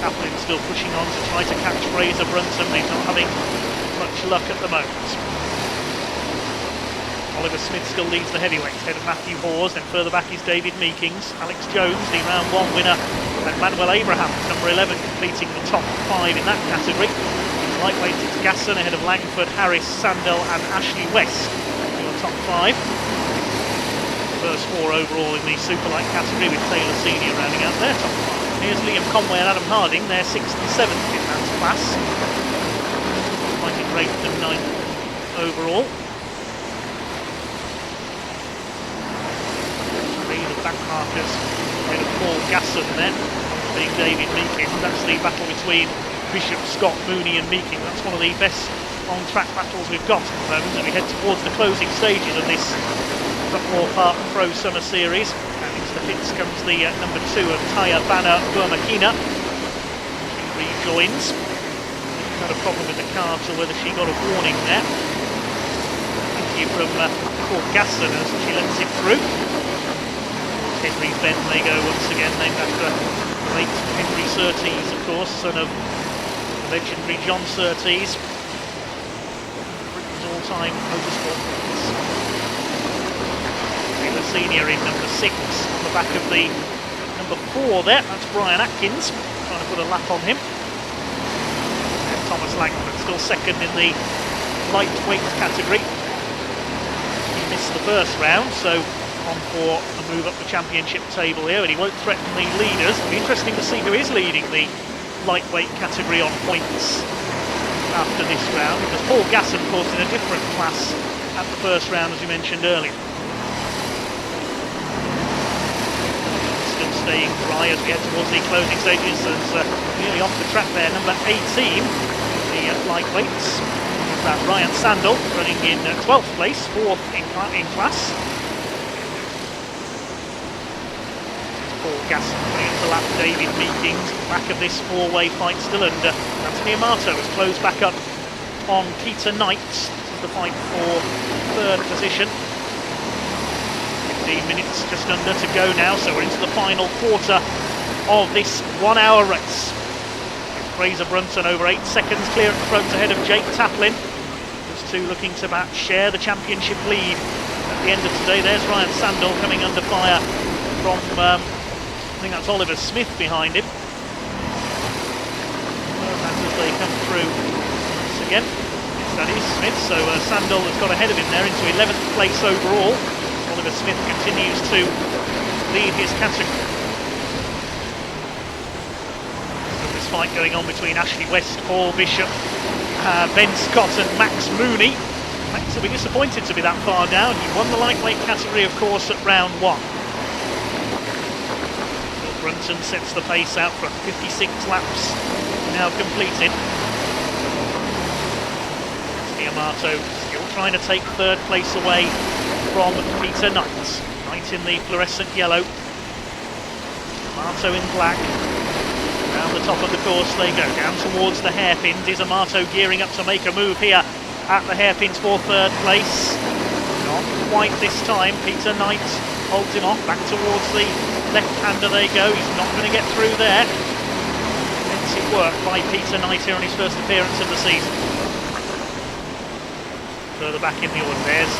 Taplin still pushing on to try to catch Fraser Brunton. He's not having much luck at the moment. Oliver Smith still leads the heavyweights, ahead of Matthew Hawes. Then further back is David Meekings. Alex Jones, the round 1 winner, and Manuel Abraham, number 11, completing the top 5 in that category. Lightweight, it's Gasson ahead of Langford, Harris, Sandell and Ashley West in the top 5. First 4 overall in the superlight category, with Taylor Senior rounding out their top 5. Here's Liam Conway and Adam Harding, they're 6th and 7th in that class. Fighting rate than 9th overall. Three of the back markers ahead of Paul Gasson there, being David Meeking. That's the battle between Bishop, Scott, Mooney and Meeking. That's one of the best on-track battles we've got at the moment as we head towards the closing stages of this Buckmore Park Pro Summer Series. Into the pits comes the number 2 of Taya Banner Burmakina. She rejoins. She's had a problem with the car, so whether she got a warning there. Thank you from Paul Gasson as she lets him through. Henry's Bend they go once again, named after the late Henry Surtees, of course, son of the legendary John Surtees, Britain's all-time motorsport prince. Senior in number 6 on the back of the number 4 there. That's Brian Atkins trying to put a lap on him. And Thomas Langford still second in the lightweight category. He missed the first round, so on for a move up the championship table here, and he won't threaten the leaders. It'll be interesting to see who is leading the lightweight category on points after this round, because Paul Gasson, of course, in a different class at the first round, as we mentioned earlier. Still staying dry as we head towards the closing stages. There's nearly off the track there, number 18, the lightweights. That Ryan Sandel running in 12th place, 4th in class. Paul Gasson putting into lap David Meekings. Back of this four-way fight still, and Anthony Amato has closed back up on Peter Knight. This is the fight for third position. 15 minutes just under to go now, so we're into the final quarter of this 1 hour race. Fraser Brunton over 8 seconds clear at the front ahead of Jake Taplin. Those two looking to share the championship lead at the end of today. There's Ryan Sandel coming under fire from, I think that's Oliver Smith behind him. As they come through once again. Yes, that is Smith. So Sandel has got ahead of him there into 11th place overall. Oliver Smith continues to lead his category. Fight going on between Ashley West, Paul Bishop, Ben Scott and Max Mooney. Max will be disappointed to be that far down. He won the lightweight category, of course, at round 1. Bill Brunton sets the pace out for 56 laps now completed. Amato still trying to take third place away from Peter Knight. Knight in the fluorescent yellow, Amato in black. Around the top of the course they go, down towards the hairpins. Is Amato gearing up to make a move here at the hairpins for third place? Not quite this time. Peter Knight holds him off, back towards the left-hander they go. He's not going to get through there. Expensive work by Peter Knight here on his first appearance of the season. Further back in the order, there's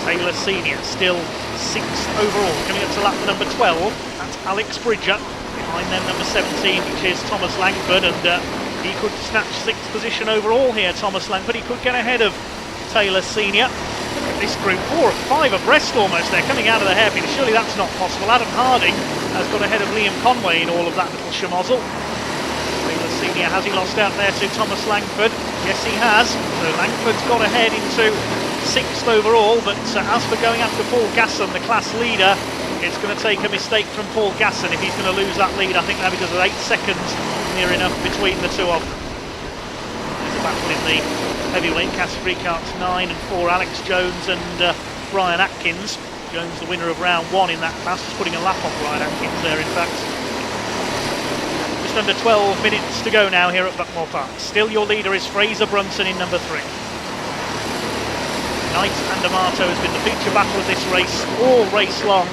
Taylor Senior, still 6th overall. Coming up to lap number 12, that's Alex Bridger. Behind them, number 17, which is Thomas Langford, and he could snatch 6th position overall here, Thomas Langford. He could get ahead of Taylor Senior. This group 4 or 5 abreast almost. They're coming out of the hairpin. Surely that's not possible. Adam Harding has got ahead of Liam Conway in all of that little schmozzle. Taylor Senior, has he lost out there to Thomas Langford? Yes, he has. So Langford's got ahead into 6th overall, but as for going after Paul Gasson, the class leader, it's going to take a mistake from Paul Gasson if he's going to lose that lead. I think now because of 8 seconds near enough between the two of them. There's a battle in the heavyweight category, carts 9 and 4, Alex Jones and Brian Atkins. Jones the winner of round 1 in that class, just putting a lap on Brian Atkins there in fact. Just under 12 minutes to go now here at Buckmore Park. Still your leader is Fraser Brunton in number 3. Knight and Amato has been the feature battle of this race all race long.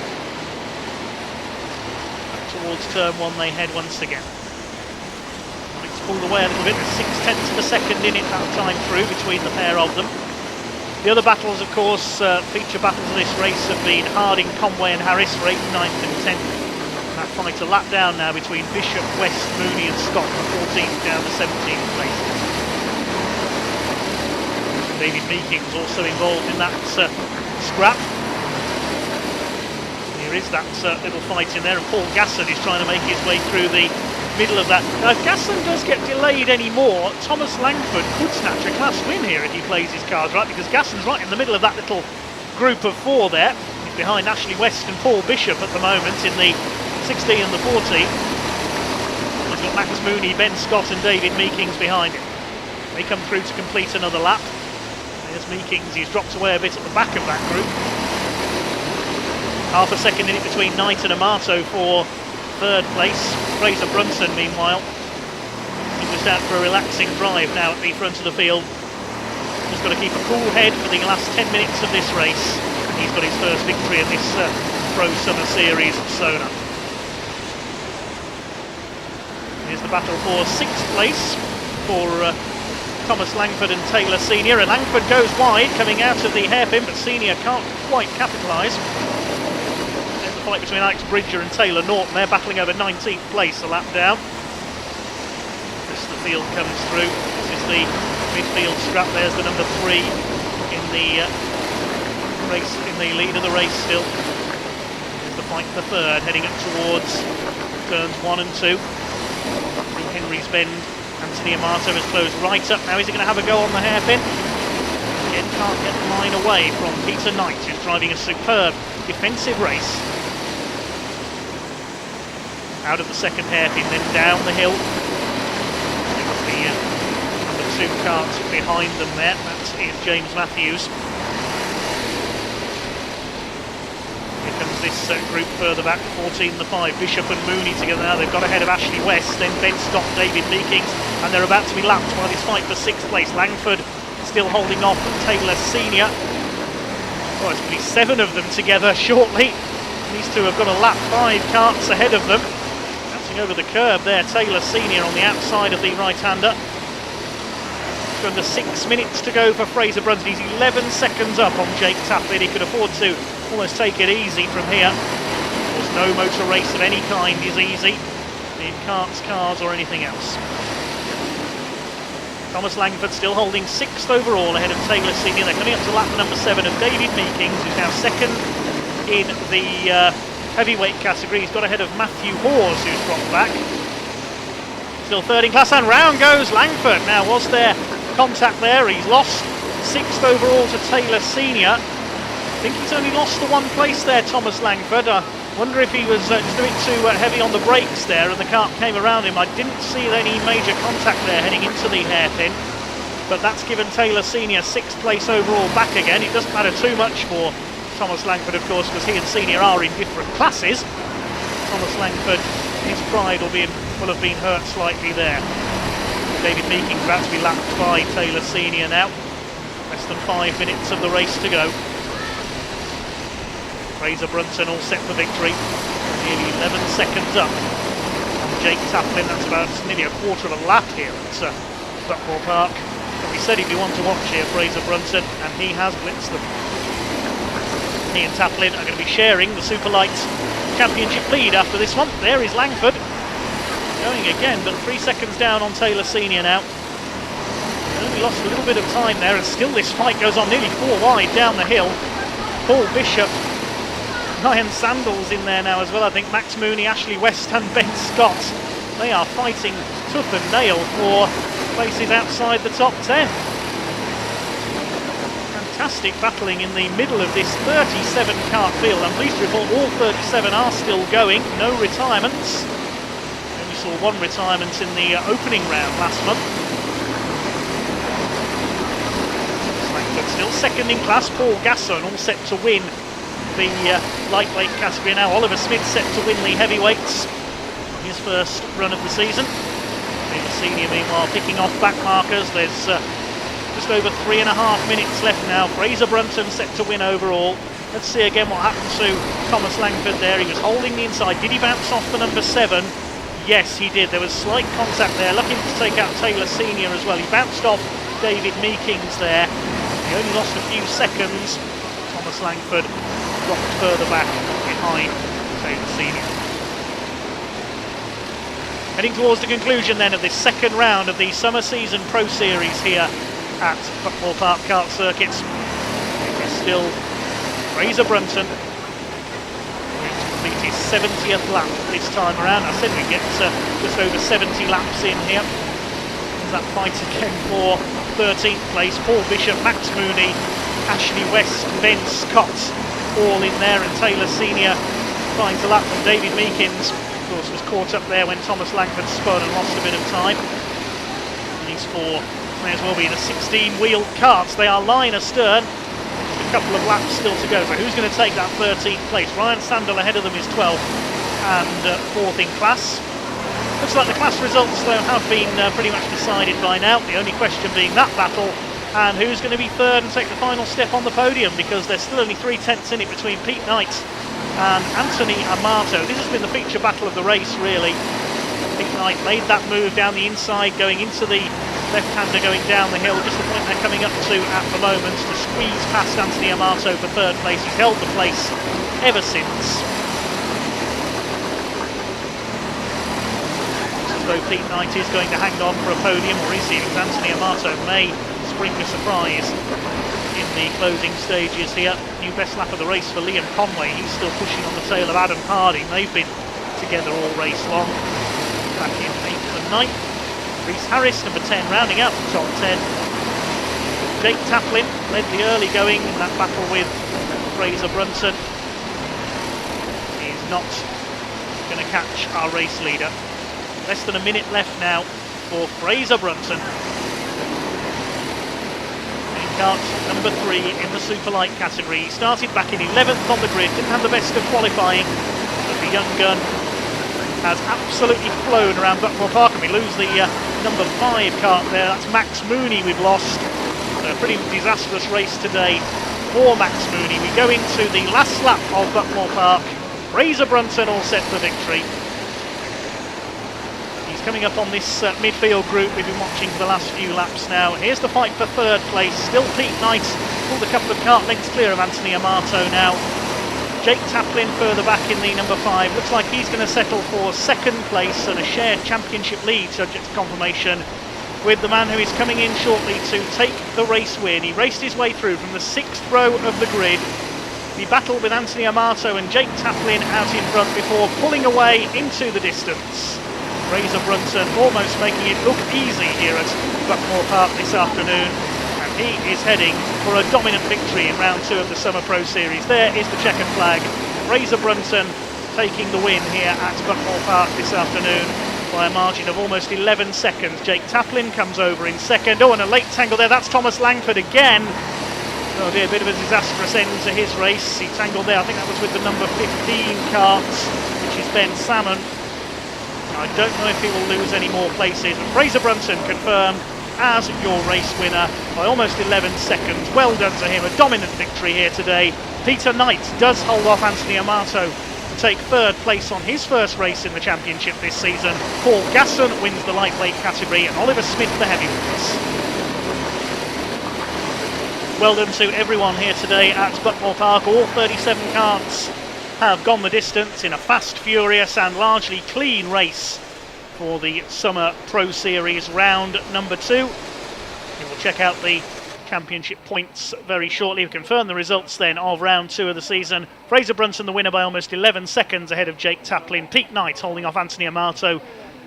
Towards turn 1 they head once again. It's pulled away a little bit, 0.6 of a second in it that time through between the pair of them. The other battles, of course, feature battles of this race have been Harding, Conway and Harris for 8th, 9th and 10th. That fight a lap down now between Bishop, West, Mooney and Scott from 14th down to 17th place. David Meekings also involved in that scrap. There is that little fight in there, and Paul Gasson is trying to make his way through the middle of that. Now, if Gasson does get delayed anymore, Thomas Langford could snatch a class win here if he plays his cards right, because Gasson's right in the middle of that little group of 4 there. He's behind Ashley West and Paul Bishop at the moment in the 16 and the 14. He's got Max Mooney, Ben Scott and David Meekings behind him. They come through to complete another lap. There's Meekings, he's dropped away a bit at the back of that group. Half a second in it between Knight and Amato for third place. Fraser Brunton, meanwhile, he was out for a relaxing drive now at the front of the field. Just got to keep a cool head for the last 10 minutes of this race. He's got his first victory in this Pro Summer Series at Sona. Here's the battle for 6th place for Thomas Langford and Taylor Senior, and Langford goes wide coming out of the hairpin, but Senior can't quite capitalise. There's the fight between Alex Bridger and Taylor Norton. They're battling over 19th place a lap down. This the field comes through. This is the midfield scrap. There's the number 3 in the race, in the lead of the race still. fight for third, heading up towards turns 1 and 2. Through Henry's Bend, Anthony Amato has closed right up. Now is he going to have a go on the hairpin? Again, can't get the line away from Peter Knight, who's driving a superb defensive race. Out of the second hairpin, then down the hill. The number 2 cart behind them there, that is James Matthews. Here comes this group further back, 14 and the 5, Bishop and Mooney together now. They've got ahead of Ashley West, then Ben Scott, David Meekings, and they're about to be lapped by this fight for 6th place. Langford still holding off Taylor Senior. Oh, it's going to be 7 of them together shortly. These two have got a lap 5 carts ahead of them. Over the curb there, Taylor Senior on the outside of the right-hander. Under 6 minutes to go for Fraser Brunson. He's 11 seconds up on Jake Taplin. He could afford to almost take it easy from here. There's no motor race of any kind is easy, be it karts, cars or anything else. Thomas Langford still holding 6th overall ahead of Taylor Senior. They're coming up to lap number 7 of David Meekings, who's now 2nd in the heavyweight category. He's got ahead of Matthew Hawes, who's dropped back. Still 3rd in class, and round goes Langford. Now, was there contact there? He's lost 6th overall to Taylor Senior. I think he's only lost the 1 place there, Thomas Langford. I wonder if he was just a bit too heavy on the brakes there and the cart came around him. I didn't see any major contact there heading into the hairpin, but that's given Taylor Senior 6th place overall back again. It doesn't matter too much for Thomas Langford, of course, because he and Senior are in different classes. Thomas Langford, his pride will have been hurt slightly there. David Meeking's about to be lapped by Taylor Senior now. Less than 5 minutes of the race to go. Fraser Brunson all set for victory. Nearly 11 seconds up on Jake Taplin. That's about nearly a quarter of a lap here at Buckmore Park. And we said he'd be one to watch here, Fraser Brunson, and he has blitzed them. He and Taplin are going to be sharing the Superlight Championship lead after this one. There is Langford going again, but 3 seconds down on Taylor Senior now. They only lost a little bit of time there, and still this fight goes on, nearly 4 wide down the hill. Paul Bishop, Ryan Sandals in there now as well. I think Max Mooney, Ashley West and Ben Scott, they are fighting tooth and nail for places outside the top 10. Fantastic battling in the middle of this 37 kart field. I'm pleased to report all 37 are still going, no retirements. Only saw 1 retirement in the opening round last month. Langford still 2nd in class. Paul Gasson all set to win the lightweight category now. Oliver Smith set to win the heavyweights, his first run of the season. The Senior meanwhile picking off back markers. There's just over 3.5 minutes left now. Fraser Brunson set to win overall. Let's see again what happened to Thomas Langford there. He was holding the inside. Did he bounce off the number 7? Yes, he did. There was slight contact there, looking to take out Taylor Senior as well. He bounced off David Meekings there. He only lost a few seconds. Thomas Langford dropped further back behind Taylor Senior. Heading towards the conclusion then of this 2nd round of the Summer Season Pro Series here at Buckmore Park Kart Circuits. It is still Fraser Brunson, who's completed his 70th lap this time around. I said we'd get just over 70 laps in here. There's that fight again for 13th place. Paul Bishop, Max Mooney, Ashley West, Ben Scott all in there, and Taylor Senior trying to lap from David Meekins. Of course was caught up there when Thomas Langford spun and lost a bit of time. These 4 may as well be in a 16-wheeled karts. They are line astern. Just a couple of laps still to go. So who's going to take that 13th place? Ryan Sandal ahead of them is 12th and 4th in class. Looks like the class results though have been pretty much decided by now. The only question being that battle and who's going to be 3rd and take the final step on the podium, because there's still only 3/10 in it between Pete Knight and Anthony Amato. This has been the feature battle of the race really. Pete Knight made that move down the inside, going into the left-hander going down the hill, just the point they're coming up to at the moment, to squeeze past Anthony Amato for 3rd place. He's held the place ever since. As though Pete Knight is going to hang on for a podium, or is he? Because Anthony Amato may spring a surprise in the closing stages here. New best lap of the race for Liam Conway. He's still pushing on the tail of Adam Harding. They've been together all race long. Back in 8th and 9th. Reese Harris, number 10, rounding out the top 10. Jake Taplin led the early going in that battle with Fraser Brunton. He's not going to catch our race leader. Less than a minute left now for Fraser Brunton. In kart number 3 in the Superlight category. He started back in 11th on the grid, didn't have the best of qualifying, but the young gun has absolutely flown around Buckmore Park, and we lose the number 5 kart there. That's Max Mooney we've lost. A pretty disastrous race today for Max Mooney. We go into the last lap of Buckmore Park. Fraser Brunton all set for victory. He's coming up on this midfield group we've been watching for the last few laps now. Here's the fight for 3rd place. Still Pete Knight, pulled a couple of kart lengths clear of Anthony Amato now. Jake Taplin further back in the number 5. Looks like he's going to settle for 2nd place and a shared championship lead, subject to confirmation, with the man who is coming in shortly to take the race win. He raced his way through from the 6th row of the grid. He battled with Anthony Amato and Jake Taplin out in front before pulling away into the distance. Fraser Brunton almost making it look easy here at Buckmore Park this afternoon, and he is heading for a dominant victory in round 2 of the Summer Pro Series. There is the checkered flag. Fraser Brunton taking the win here at Buckmore Park this afternoon by a margin of almost 11 seconds. Jake Taplin comes over in 2nd. Oh, and a late tangle there. That's Thomas Langford again. Oh dear, a bit of a disastrous end to his race. He tangled there. I think that was with the number 15 kart, which is Ben Salmon. I don't know if he will lose any more places. But Fraser Brunton confirmed as your race winner by almost 11 seconds. Well done to him. A dominant victory here today. Peter Knight does hold off Anthony Amato, take 3rd place on his first race in the championship this season. Paul Gasson wins the lightweight category and Oliver Smith the heavyweights. Well done to everyone here today at Buckmore Park. All 37 karts have gone the distance in a fast, furious and largely clean race for the Summer Pro Series round number 2. We will check out the championship points very shortly. We confirm the results then of round 2 of the season. Fraser Brunton the winner by almost 11 seconds ahead of Jake Taplin. Pete Knight holding off Anthony Amato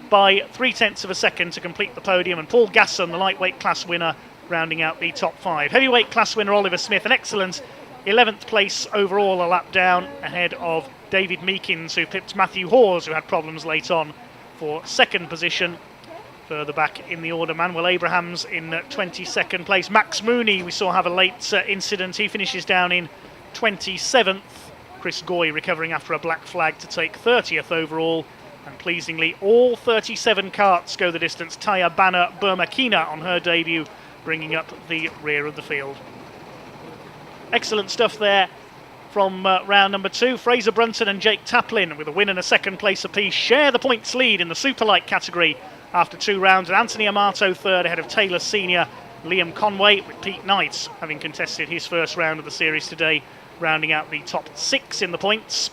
by 0.3 of a second to complete the podium, and Paul Gasson the lightweight class winner rounding out the top 5. Heavyweight class winner Oliver Smith, an excellent 11th place overall, a lap down ahead of David Meekins, who pipped Matthew Hawes, who had problems late on, for 2nd position. Further back in the order, Manuel Abrahams in 22nd place. Max Mooney, we saw have a late incident. He finishes down in 27th. Chris Goy recovering after a black flag to take 30th overall. And pleasingly, all 37 karts go the distance. Taya Banner Burmakina on her debut, bringing up the rear of the field. Excellent stuff there from round number 2. Fraser Brunton and Jake Taplin, with a win and a 2nd place apiece, share the points lead in the Superlight category after 2 rounds, and Anthony Amato 3rd ahead of Taylor Senior Liam Conway, with Pete Knight having contested his first round of the series today, rounding out the top 6 in the points.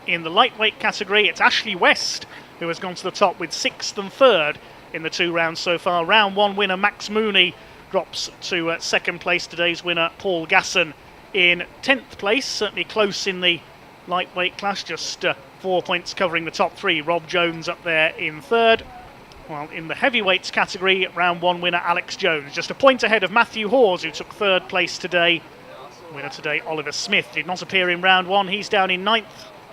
In the lightweight category, it's Ashley West who has gone to the top with 6th and 3rd in the 2 rounds so far. Round 1 winner Max Mooney drops to 2nd place. Today's winner Paul Gasson in 10th place, certainly close in the lightweight class, just 4 points covering the top 3. Rob Jones up there in 3rd. While in the heavyweights category, round 1 winner Alex Jones, just a point ahead of Matthew Hawes, who took 3rd place today. Winner today Oliver Smith did not appear in round 1. He's down in 9th.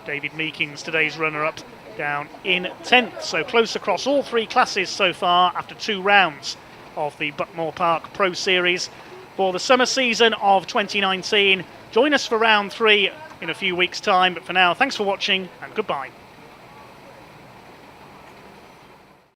David Meekins, today's runner-up, down in 10th. So close across all 3 classes so far after 2 rounds of the Buckmore Park Pro Series for the summer season of 2019. Join us for round 3 in a few weeks' time, but for now, thanks for watching and goodbye.